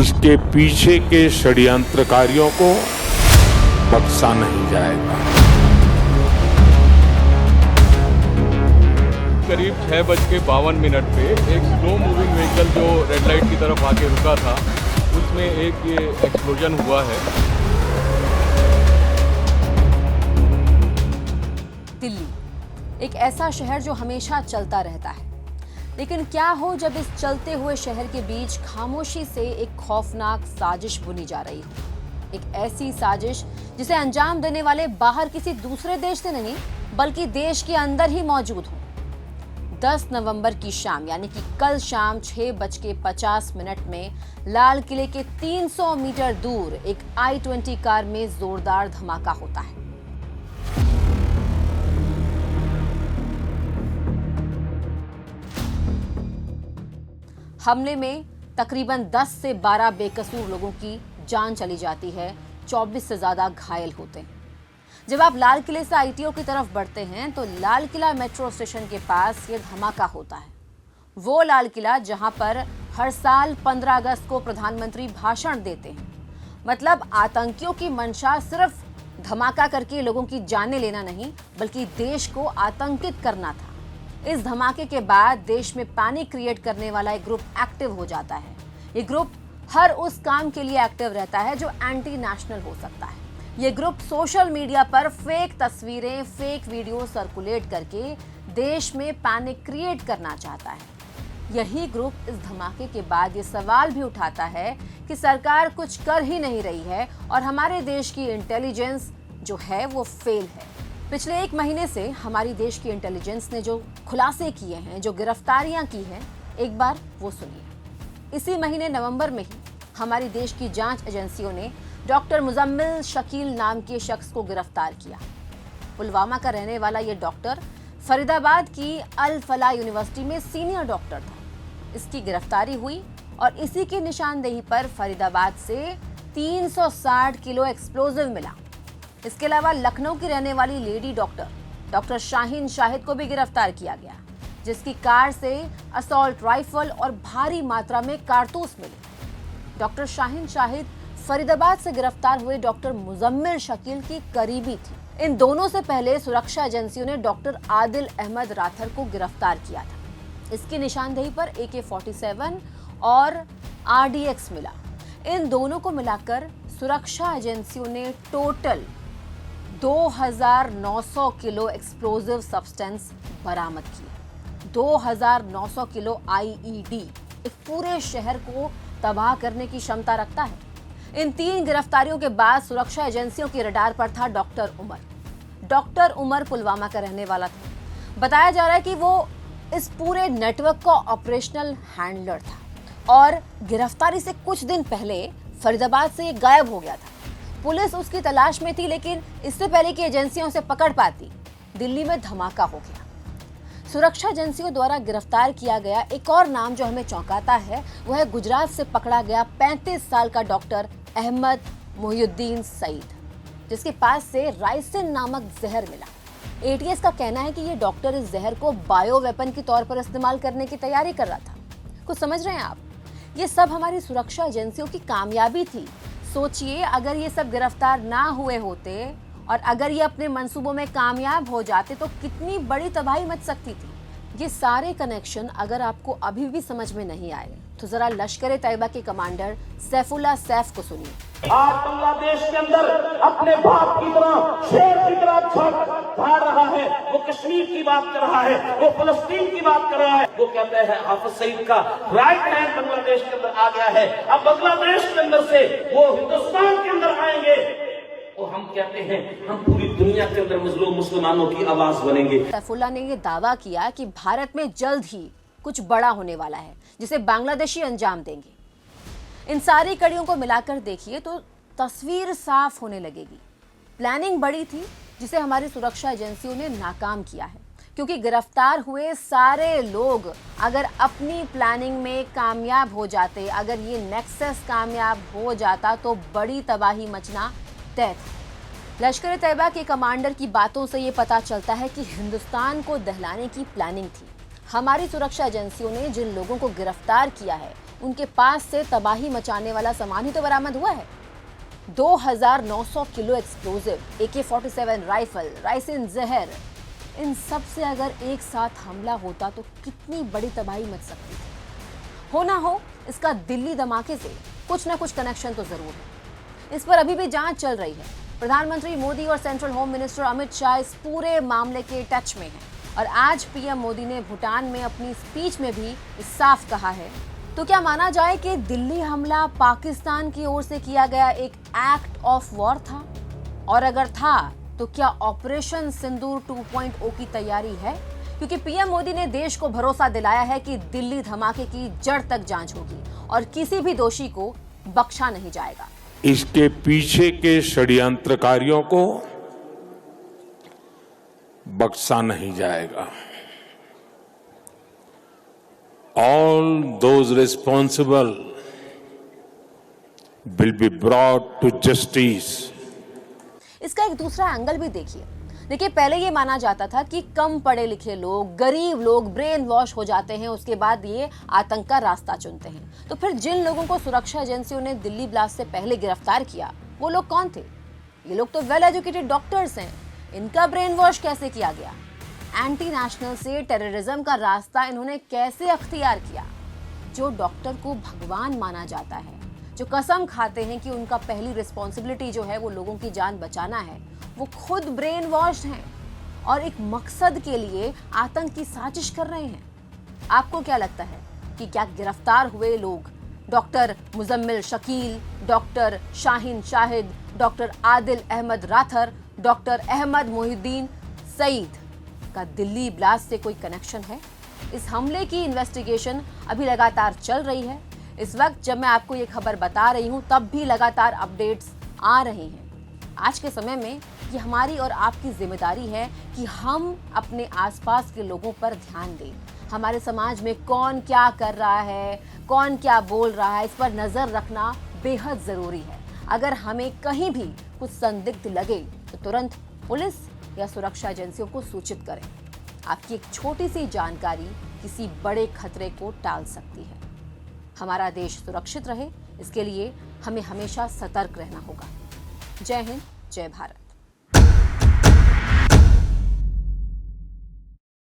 इसके पीछे के षड्यंत्रकारियों को बख्शा नहीं जाएगा। करीब 6:52 पे एक स्लो मूविंग व्हीकल जो रेड लाइट की तरफ आके रुका था, उसमें एक ये एक्सप्लोजन हुआ है। दिल्ली एक ऐसा शहर जो हमेशा चलता रहता है, लेकिन क्या हो जब इस चलते हुए शहर के बीच खामोशी से एक खौफनाक साजिश बुनी जा रही हो। एक ऐसी साजिश जिसे अंजाम देने वाले बाहर किसी दूसरे देश से नहीं बल्कि देश के अंदर ही मौजूद हो। 10 नवंबर की शाम यानी कि कल शाम 6:50 में लाल किले के 300 मीटर दूर एक I-20 कार में जोरदार धमाका होता है। हमले में तकरीबन 10 से 12 बेकसूर लोगों की जान चली जाती है, 24 से ज्यादा घायल होते हैं। जब आप लाल किले से ITO की तरफ बढ़ते हैं तो लाल किला मेट्रो स्टेशन के पास ये धमाका होता है। वो लाल किला जहां पर हर साल 15 अगस्त को प्रधानमंत्री भाषण देते हैं। मतलब आतंकियों की मंशा सिर्फ धमाका करके लोगों की जानें लेना नहीं बल्कि देश को आतंकित करना था। इस धमाके के बाद देश में पैनिक क्रिएट करने वाला एक ग्रुप एक्टिव हो जाता है। ये ग्रुप हर उस काम के लिए एक्टिव रहता है जो एंटी नेशनल हो सकता है। ये ग्रुप सोशल मीडिया पर फेक तस्वीरें, फेक वीडियो सर्कुलेट करके देश में पैनिक क्रिएट करना चाहता है। यही ग्रुप इस धमाके के बाद ये सवाल भी उठाता है कि सरकार कुछ कर ही नहीं रही है और हमारे देश की इंटेलिजेंस जो है वो फेल है। पिछले 1 महीने से हमारी देश की इंटेलिजेंस ने जो खुलासे किए हैं, जो गिरफ्तारियां की हैं, एक बार वो सुनिए। इसी महीने नवंबर में ही हमारी देश की जांच एजेंसियों ने डॉक्टर मुजम्मिल शकील नाम के शख्स को गिरफ्तार किया। पुलवामा का रहने वाला ये डॉक्टर फरीदाबाद की अल फलाह यूनिवर्सिटी में सीनियर डॉक्टर था। इसकी गिरफ्तारी हुई और इसी की निशानदेही पर फरीदाबाद से 360 किलो एक्सप्लोजिव मिला। इसके अलावा लखनऊ की रहने वाली लेडी डॉक्टर शाहीन शाहिद को भी गिरफ्तार किया गया, जिसकी कार से असॉल्ट राइफल और भारी मात्रा में कारतूस मिले। डॉक्टर शाहीन शाहिद फरीदाबाद से गिरफ्तार हुए डॉक्टर मुजम्मिल शकील की करीबी थी। इन दोनों से पहले सुरक्षा एजेंसियों ने डॉक्टर आदिल अहमद राथर को गिरफ्तार किया था। इसकी निशानदेही पर AK-47 और RDX मिला। इन दोनों को मिलाकर सुरक्षा एजेंसियों ने टोटल 2900 किलो एक्सप्लोजिव सब्सटेंस बरामद किए। 2900 किलो IED एक पूरे शहर को तबाह करने की क्षमता रखता है। इन 3 गिरफ्तारियों के बाद सुरक्षा एजेंसियों की रडार पर था डॉक्टर उमर। डॉक्टर उमर पुलवामा का रहने वाला था। बताया जा रहा है कि वो इस पूरे नेटवर्क का ऑपरेशनल हैंडलर था और गिरफ्तारी से कुछ दिन पहले फरीदाबाद से ये गायब हो गया था। पुलिस उसकी तलाश में थी, लेकिन इससे पहले कि एजेंसियां उसे पकड़ पाती, दिल्ली में धमाका हो गया। सुरक्षा एजेंसियों द्वारा गिरफ्तार किया गया एक और नाम जो हमें चौंकाता है वो है गुजरात से पकड़ा गया 35 साल का डॉक्टर अहमद मोहिउद्दीन सईद, जिसके पास से राइसिन नामक जहर मिला। ATS का कहना है कि ये डॉक्टर इस जहर को बायो वेपन के तौर पर इस्तेमाल करने की तैयारी कर रहा था। कुछ समझ रहे हैं आप? ये सब हमारी सुरक्षा एजेंसियों की कामयाबी थी। सोचिए, अगर ये सब गिरफ्तार ना हुए होते और अगर ये अपने मंसूबों में कामयाब हो जाते तो कितनी बड़ी तबाही मच सकती थी। ये सारे कनेक्शन अगर आपको अभी भी समझ में नहीं आए तो जरा लश्कर-ए-तैयबा के कमांडर सैफुल्लाह सैफ को सुनिए। आज बांग्लादेश के अंदर अपने बाप की तरह, शेर की तरह भाड़ रहा है। वो कश्मीर की बात कर रहा है, वो फलस्तीन की बात कर रहा है। वो कहते हैं हाफिज सईद का राइट हैंड बांग्लादेश के अंदर आ गया है। अब बांग्लादेश के अंदर से वो हिंदुस्तान के अंदर आएंगे। वो हम कहते हैं हम पूरी दुनिया के अंदर मजलूम मुसलमानों की आवाज बनेंगे। सैफुल्लाह ने ये दावा किया कि भारत में जल्द ही कुछ बड़ा होने वाला है जिसे बांग्लादेशी अंजाम देंगे। इन सारी कड़ियों को मिलाकर देखिए तो तस्वीर साफ होने लगेगी। प्लानिंग बड़ी थी जिसे हमारी सुरक्षा एजेंसियों ने नाकाम किया है, क्योंकि गिरफ्तार हुए सारे लोग अगर अपनी प्लानिंग में कामयाब हो जाते, अगर ये नेक्सस कामयाब हो जाता तो बड़ी तबाही मचना तय था। लश्कर-ए-तैयबा के कमांडर की बातों से ये पता चलता है कि हिंदुस्तान को दहलाने की प्लानिंग थी। हमारी सुरक्षा एजेंसियों ने जिन लोगों को गिरफ्तार किया है उनके पास से तबाही मचाने वाला सामान ही तो बरामद हुआ है। 2900 kilo explosive, AK-47 rifle, ricin जहर, इन सब से अगर एक साथ हमला होता तो कितनी बड़ी तबाही मच सकती थी। हो ना हो, इसका दिल्ली धमाके से कुछ ना कुछ कनेक्शन तो जरूर है। इस पर अभी भी जांच चल रही है। प्रधानमंत्री मोदी और central home minister Amit Shah इस पूरे मामले के टच में हैं और आज पीएम मोदी ने भूटान में अपनी स्पीच में भी साफ कहा है। तो क्या माना जाए कि दिल्ली हमला पाकिस्तान की ओर से किया गया एक एक्ट ऑफ वॉर था? और अगर था तो क्या ऑपरेशन सिंदूर 2.0 की तैयारी है? क्योंकि पीएम मोदी ने देश को भरोसा दिलाया है कि दिल्ली धमाके की जड़ तक जांच होगी और किसी भी दोषी को बख्शा नहीं जाएगा। इसके पीछे के षड्यंत्रकारियों को बख्शा नहीं जाएगा। All those responsible will be brought to justice. इसका एक दूसरा एंगल भी देखिए, पहले ये माना जाता था कि कम पढ़े लिखे लोग, गरीब लोग ब्रेन वॉश हो जाते हैं, उसके बाद ये आतंक का रास्ता चुनते हैं। तो फिर जिन लोगों को सुरक्षा एजेंसियों ने दिल्ली ब्लास्ट से पहले गिरफ्तार किया, वो लोग कौन थे? ये लोग तो वेल एजुकेटेड डॉक्टर्स हैं। इनका ब्रेन वॉश कैसे किया गया? एंटी नेशनल से टेररिज्म का रास्ता इन्होंने कैसे अख्तियार किया? जो डॉक्टर को भगवान माना जाता है, जो कसम खाते हैं कि उनका पहली रिस्पॉन्सिबिलिटी जो है वो लोगों की जान बचाना है, वो खुद ब्रेन वॉश हैं और एक मकसद के लिए आतंक की साजिश कर रहे हैं। आपको क्या लगता है कि क्या गिरफ्तार हुए लोग doctor Muzammil Shakeel, doctor Shaheen Shahid, doctor Adil Ahmed Rather, doctor Ahmed Mohiuddin Sayeed का दिल्ली ब्लास्ट से कोई कनेक्शन है? इस हमले की इन्वेस्टिगेशन अभी लगातार चल रही है। इस वक्त जब मैं आपको ये खबर बता रही हूँ तब भी लगातार अपडेट्स आ रही हैं। आज के समय में ये हमारी और आपकी जिम्मेदारी है कि हम अपने आसपास के लोगों पर ध्यान दें। हमारे समाज में कौन क्या कर रहा है, कौन क्या बोल रहा है, इस पर नजर रखना बेहद जरूरी है। अगर हमें कहीं भी कुछ संदिग्ध लगे तो तुरंत पुलिस या सुरक्षा एजेंसियों को सूचित करें। आपकी एक छोटी सी जानकारी किसी बड़े खतरे को टाल सकती है। हमारा देश सुरक्षित रहे, इसके लिए हमें हमेशा सतर्क रहना होगा। जय हिंद, जय भारत।